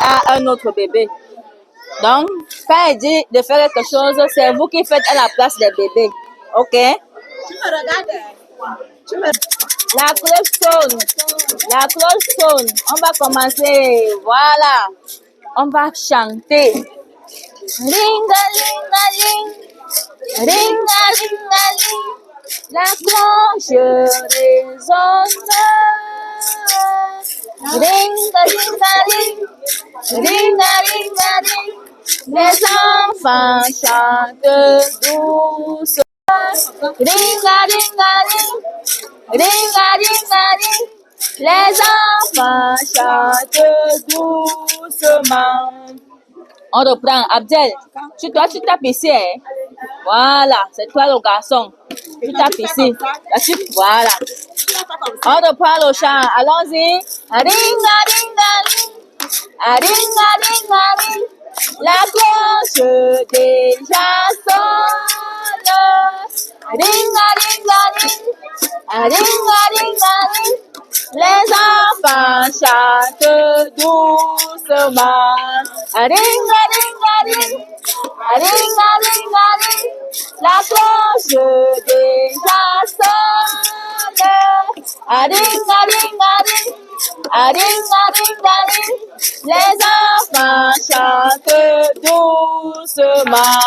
à un autre bébé. Donc, quand elle dit de faire quelque chose, c'est vous qui faites à la place des bébés. Ok? Tu me regardes. La cloche sonne. La cloche sonne. On va commencer. Voilà. On va chanter. Ringa, ringa, ring. Ringa, ringa, ring. La cloche résonne. Ringa, ringa, ring. Ringa, ringa, ring. Les enfants chantent doucement. Ringa, ringa, ring. Ringa, ringa, ring. Les enfants chantent doucement. On reprend. Abdel, tu tapes ici. Hein? Voilà, c'est toi le garçon. Tu tapes ici. Voilà. On reprend le chant. Allons-y. Ringa, ringa, ring. Ringa, ringa, ring. La cloche déjà sonne. Ringa, ringa, ring. Ringa, ringa, ring. Les enfants chantent doucement. Ringa, ringa, ring. Ringa, ringa, ring. La cloche déjà sonne. Ringa, ringa, ring. Ringa, ringa, ring. Les enfants chantent doucement.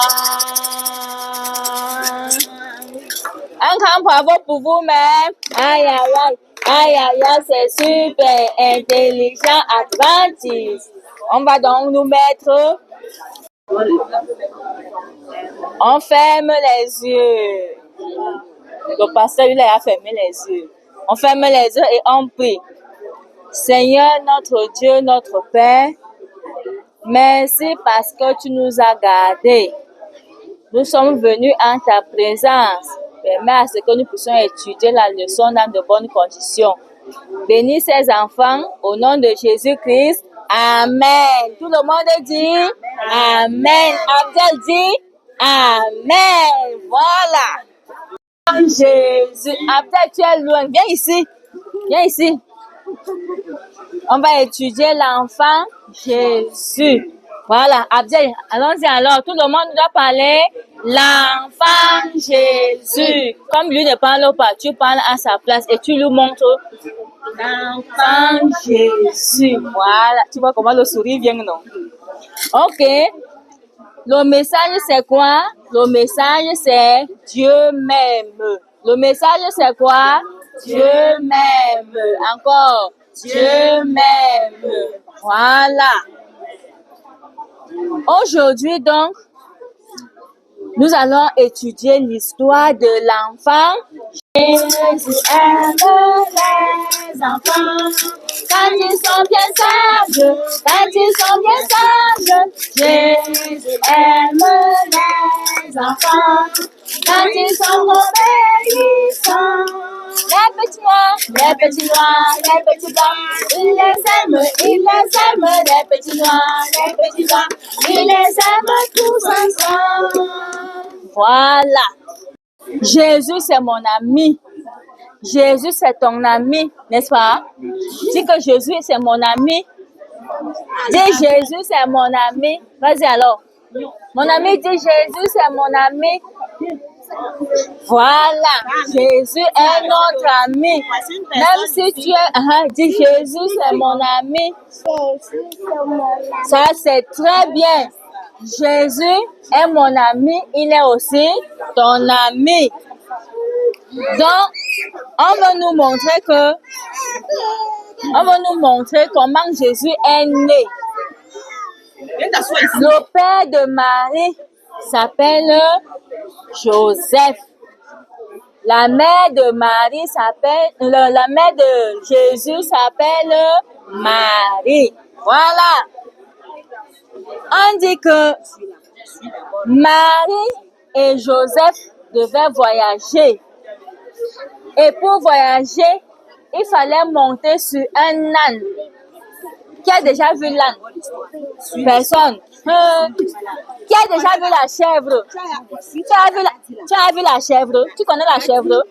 Un grand bravo pour vous-même. Aïe, aïe, aïe. Aïe, aïe, aïe, c'est super intelligent, Adventiste. On va donc nous mettre. On ferme les yeux. Le pasteur, il a fermé les yeux. On ferme les yeux et on prie. Seigneur, notre Dieu, notre Père, merci parce que tu nous as gardés. Nous sommes venus en ta présence. Permets à ce que nous puissions étudier la leçon dans de bonnes conditions. Bénis ces enfants au nom de Jésus-Christ. Amen. Tout le monde dit Amen. Abdel dit Amen. Voilà. Jésus. Abdel, tu es loin. Viens ici. Viens ici. On va étudier l'enfant Jésus. Voilà, Abdel, allons-y alors. Tout le monde doit parler l'enfant Jésus. Comme lui ne parle pas, tu parles à sa place et tu lui montres l'enfant Jésus. Voilà, tu vois comment le sourire vient, non? Ok. Le message, c'est quoi? Le message, c'est Dieu m'aime. Le message, c'est quoi? Dieu m'aime. Encore. Dieu m'aime. Voilà. Aujourd'hui, donc, nous allons étudier l'histoire de l'enfant. Jésus aime les enfants quand ils sont bien sages, quand ils sont bien sages. Jésus aime les enfants quand ils sont obéissants. Les petits noirs, les petits noirs, les petits blancs, il les aime, les petits noirs, les petits blancs, il les aime tous ensemble. Voilà. Jésus, c'est mon ami. Jésus, c'est ton ami, n'est-ce pas? Dis que Jésus, c'est mon ami. Dis Jésus, c'est mon ami. Vas-y alors. Mon ami dit Jésus, c'est mon ami. Voilà. Jésus est notre ami. Même si tu es... dis Jésus, c'est mon ami. Ça, c'est très bien. Jésus est mon ami, il est aussi ton ami. Donc, on va nous montrer comment Jésus est né. Le père de Marie s'appelle Joseph. La mère de Marie la mère de Jésus s'appelle Marie. Voilà. On dit que Marie et Joseph devaient voyager. Et pour voyager, il fallait monter sur un âne. Qui a déjà vu l'âne? Personne. Qui a déjà vu la chèvre? Tu as vu la chèvre? Tu connais la chèvre?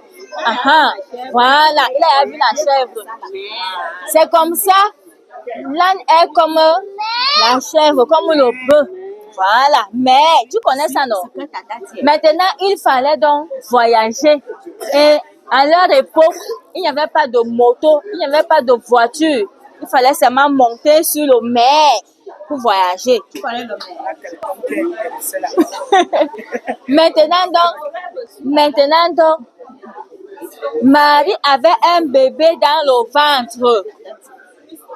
Voilà, il a vu la chèvre. C'est comme ça. L'âne est comme La chèvre comme le bœuf. Voilà. Mais, tu connais ça, non? Maintenant, il fallait donc voyager. Et à leur époque, il n'y avait pas de moto, il n'y avait pas de voiture. Il fallait seulement monter sur le mer pour voyager. Tu connais le maire. Maintenant donc, Marie avait un bébé dans le ventre.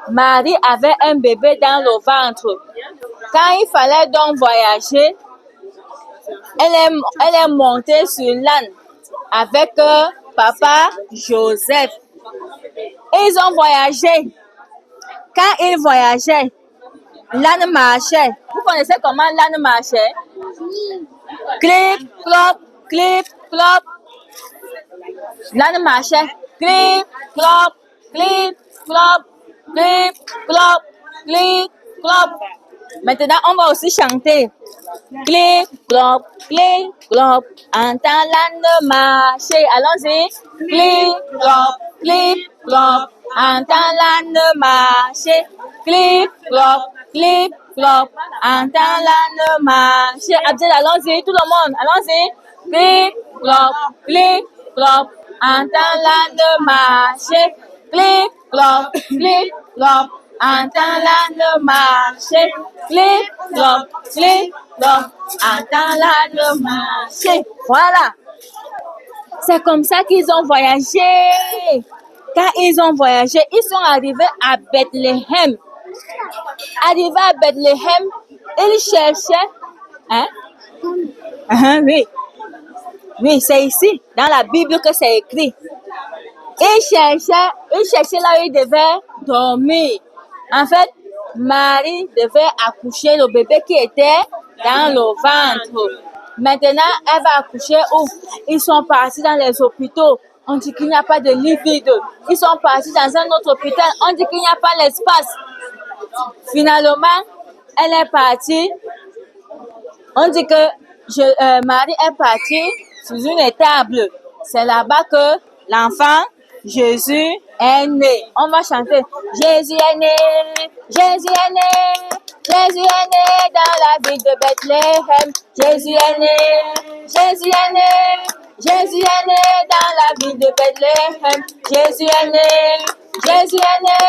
Marie avait un bébé dans le ventre. Quand il fallait donc voyager, elle est montée sur l'âne avec papa Joseph. Ils ont voyagé. Quand ils voyageaient, l'âne marchait. Vous connaissez comment l'âne marchait? Clip, clop, clip, clop. L'âne marchait. Clip, clop, clip, clop, clip, clop, clip, clop. Maintenant, on va aussi chanter. Clip, clop, entend l'âne marcher. Allons-y. Clip, clop, entend l'âne marcher. Clip, clop, entend l'âne marcher. Abdel, allons-y, tout le monde, allons-y. Clip, clop, entend l'âne marcher. Clip, clop, entend l'âne marcher. Clip, clop, entend l'âne marcher. Voilà. C'est comme ça qu'ils ont voyagé. Quand ils ont voyagé, ils sont arrivés à Bethléem. Arrivés à Bethléem, ils cherchaient. Hein? Oui. Oui, c'est ici, dans la Bible que c'est écrit. Ils cherchaient là où ils devaient dormir. En fait, Marie devait accoucher le bébé qui était dans le ventre. Maintenant, elle va accoucher où? Ils sont partis dans les hôpitaux. On dit qu'il n'y a pas de lit vide. Ils sont partis dans un autre hôpital. On dit qu'il n'y a pas l'espace. Finalement, elle est partie. On dit que Marie est partie sous une étable. C'est là-bas que l'enfant Jésus est né. On va chanter. Jésus est né, Jésus est né, Jésus est né dans la ville de Bethléem. Jésus est né, Jésus est né, Jésus est né dans la ville de Bethléem. Jésus est né, Jésus est né,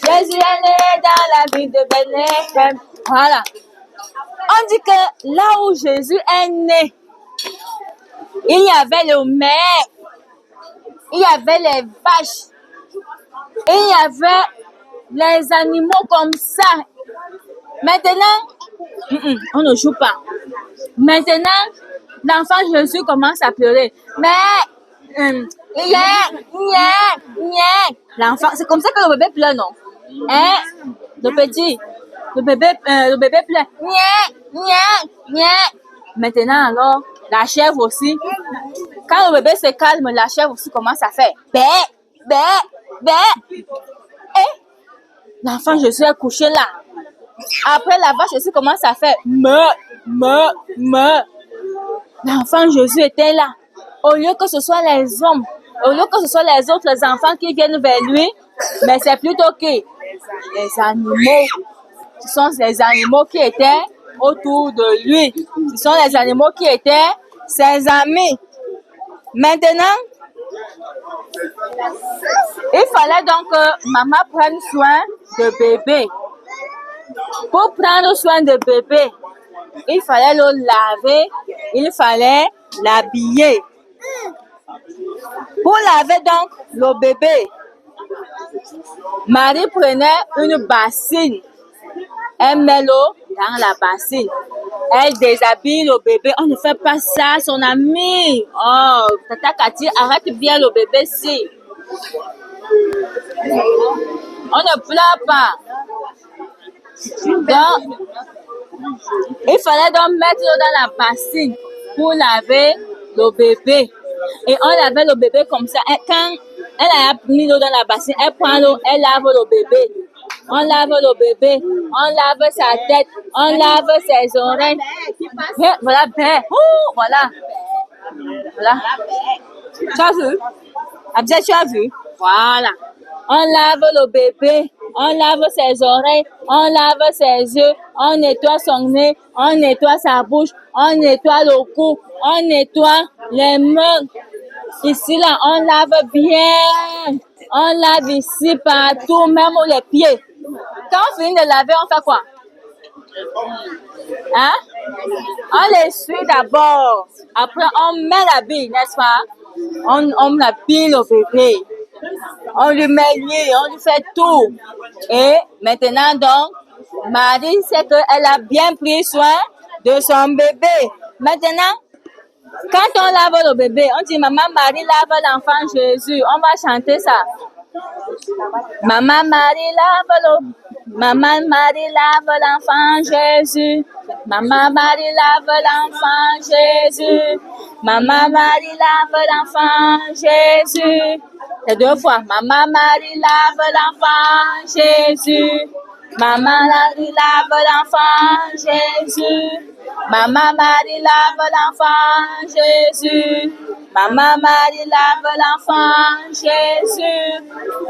Jésus est né dans la ville de Bethléem. Voilà. On dit que là où Jésus est né, il y avait le maire, il y avait les vaches, et il y avait les animaux comme ça. Maintenant, on ne joue pas. Maintenant, l'enfant Jésus commence à pleurer. Mais, l'enfant, c'est comme ça que le bébé pleure, non? Hein? Le bébé pleure. Maintenant, alors, la chèvre aussi. Quand le bébé se calme, la chèvre aussi commence à faire bé. Et l'enfant Jésus est couché là. Après, la vache aussi commence à faire me. L'enfant Jésus était là. Au lieu que ce soit les hommes, au lieu que ce soit les autres enfants qui viennent vers lui, mais c'est plutôt que les animaux. Ce sont les animaux qui étaient autour de lui. Ce sont les animaux qui étaient ses amis. Maintenant, il fallait donc que maman prenne soin de bébé. Pour prendre soin de bébé, il fallait le laver, il fallait l'habiller. Pour laver donc le bébé, Marie prenait une bassine. Elle met l'eau dans la bassine. Elle déshabille le bébé. On ne fait pas ça, son ami. Oh, Tata Cathy, arrête bien le bébé si. On ne pleure pas. Donc, il fallait donc mettre l'eau dans la bassine pour laver le bébé. Et on lavait le bébé comme ça. Et quand elle a mis l'eau dans la bassine, elle prend l'eau, elle lave le bébé. On lave le bébé, on lave sa tête, on lave ses oreilles. Voilà, ben, voilà. Tu as vu? Abdel, tu as vu? Voilà. On lave le bébé, on lave ses oreilles, on lave ses yeux, on nettoie son nez, on nettoie sa bouche, on nettoie le cou, on nettoie les mains. Ici, là, on lave bien. On lave ici partout, même les pieds. Quand on finit de laver, on fait quoi? Hein? On les suit d'abord. Après, on met l'habit, n'est-ce pas? On habille le bébé. On lui met l'huile, on lui fait tout. Et maintenant, donc, Marie sait qu'elle a bien pris soin de son bébé. Maintenant, quand on lave le bébé, on dit Maman Marie lave l'enfant Jésus. On va chanter ça. Maman Marie lave l'enfant Jésus. Maman Marie lave l'enfant Jésus. Maman Marie lave l'enfant Jésus. C'est 2 fois. Maman Marie lave l'enfant Jésus. Maman Marie lave l'enfant Jésus. Maman Marie lave l'enfant Jésus. Maman Marie lave l'enfant Jésus.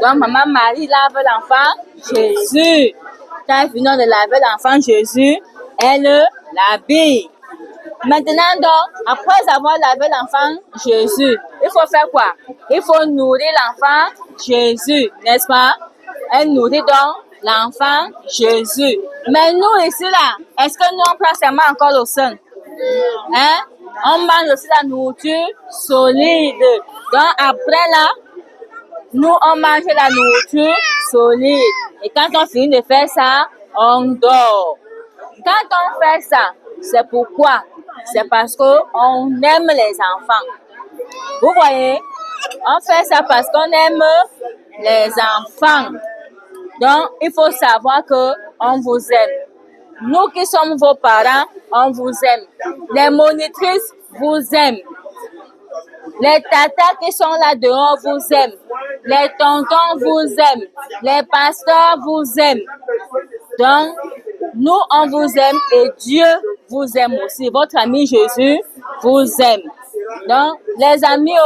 Donc, Maman Marie lave l'enfant Jésus. Quand elle finit de laver l'enfant Jésus, elle l'habille. Maintenant, donc, après avoir lavé l'enfant Jésus, il faut faire quoi? Il faut nourrir l'enfant Jésus, n'est-ce pas? Elle nourrit donc l'enfant Jésus. Mais nous, ici, là, est-ce que nous, on prend seulement encore le sein? Hein? On mange aussi la nourriture solide. Donc, après, là, nous, on mange la nourriture solide. Et quand on finit de faire ça, on dort. Quand on fait ça, c'est pourquoi? C'est parce qu'on aime les enfants. Vous voyez? On fait ça parce qu'on aime les enfants. Donc, il faut savoir qu'on vous aime. Nous qui sommes vos parents, on vous aime. Les monitrices vous aiment. Les tatas qui sont là dehors vous aiment. Les tontons vous aiment. Les pasteurs vous aiment. Donc, nous, on vous aime et Dieu vous aime aussi. Votre ami Jésus vous aime. Donc, les amis,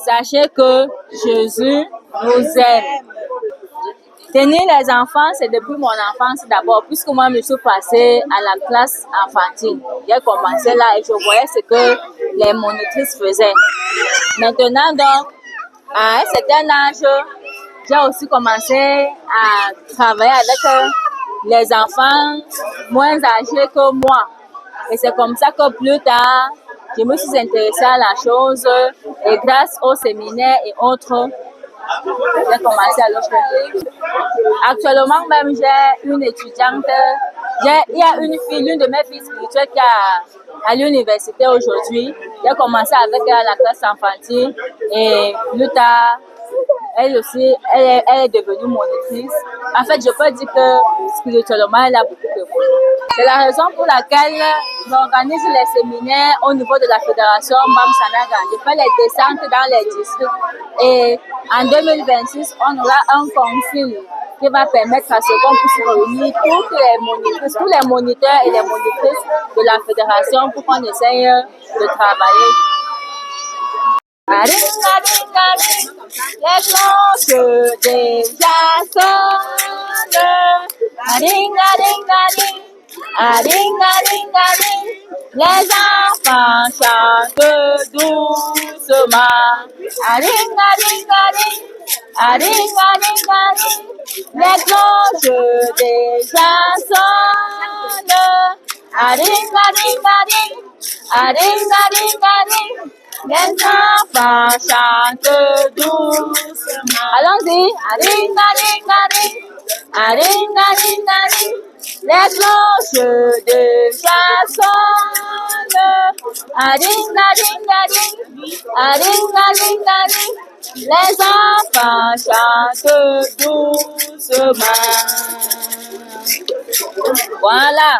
sachez que Jésus nous aime. Tenir les enfants, c'est depuis mon enfance d'abord, puisque moi, je suis passée à la classe enfantine. J'ai commencé là et je voyais ce que les monitrices faisaient. Maintenant, donc, à un certain âge, j'ai aussi commencé à travailler avec les enfants moins âgés que moi. Et c'est comme ça que plus tard, je me suis intéressée à la chose et grâce au séminaire et autres, j'ai commencé à le faire. Actuellement, même, j'ai une étudiante, il y a une fille, l'une de mes filles spirituelles qui est à l'université aujourd'hui. J'ai commencé avec elle à la classe enfantine et plus tard, elle aussi, elle est devenue monitrice. En fait, je peux dire que spirituellement, elle a beaucoup de vous. C'est la raison pour laquelle j'organise les séminaires au niveau de la fédération Bamsanaga. Je fais les descentes dans les districts. Et en 2026, on aura un concile qui va permettre à ce qu'on puisse réunir toutes les monitrices, tous les moniteurs et les monitrices de la fédération pour qu'on essaye de travailler. Aring, aring, aring, les cloches déjà sonnent. Aring, aring, aring, aring, aring, aring, les enfants chantent doucement. Aring, aring, aring, aring, aring, aring, les cloches déjà sonnent. Aring, aring, aring, aring, aring, aring, les enfants chantent doucement. Allons-y. Aring, aring, aring, aring, aring, aring, les cloches déjà sonnent. Aring, aring, aring, aring, aring, aring, les enfants chantent doucement. Voilà.